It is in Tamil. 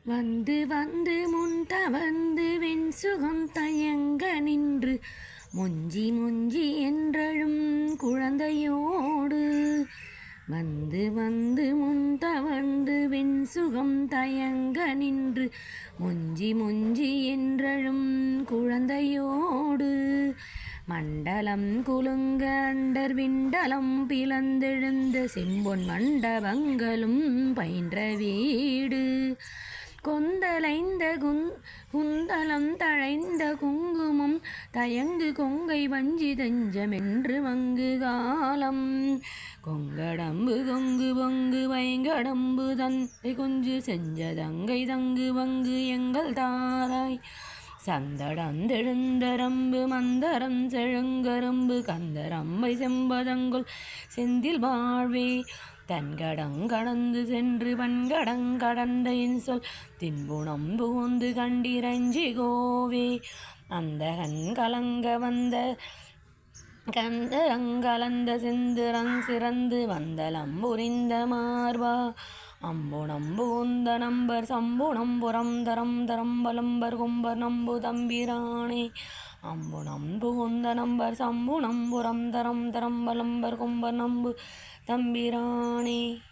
வந்து வந்து முன் தவந்து வெண்சுகம் தயங்க நின்று மொஞ்சி மொஞ்சி என்றழும் குழந்தையோடு வந்து வந்து முன் தவந்து வெண்சுகம் தயங்க நின்று மொஞ்சி மொஞ்சி என்றழும் குழந்தையோடு மண்டலம் குலுங்க அண்டர் விண்டலம் பிளந்தெழுந்த செம்பொன் மண்டபங்களும் பயின்ற வீடு கொந்தலைந்த குந்தலம் தழைந்த குங்குமம் தயங்கு கொங்கை வஞ்சி தஞ்சமென்று வங்கு காலம் கொங்கடம்பு கொங்கு பொங்கு வைங்கடம்பு தந்தை கொஞ்சு செஞ்ச தங்கை தங்கு வங்கு எங்கள் தாராய் சந்தடந்தெழுந்தரம்பு மந்தரம் செழுங்கரம்பு கந்தரம்பை செம்பதங்குள் செந்தில் வாழ்வே தன்கடங்கடந்து சென்று பன்கடங்கடந்த இன்சொல் தின்புணம் புகுந்து கண்டிரஞ்சி கோவே அந்தகன் கலங்க வந்த கந்தரங்கலந்த செந்திரங் சிறந்து வந்தலம் புரிந்த மார்பா அம்புணம் புகுந்த நம்பர் சம்புணம் புறம் தரம் தரம்பலம்பர் கும்பர் நம்பு தம்பிரானே அம்புணம் புகுந்த நம்பர் சம்புணம் புறம் தரம் தரம்பலம்பர் கும்பர் நம்பு தம்பிரானே.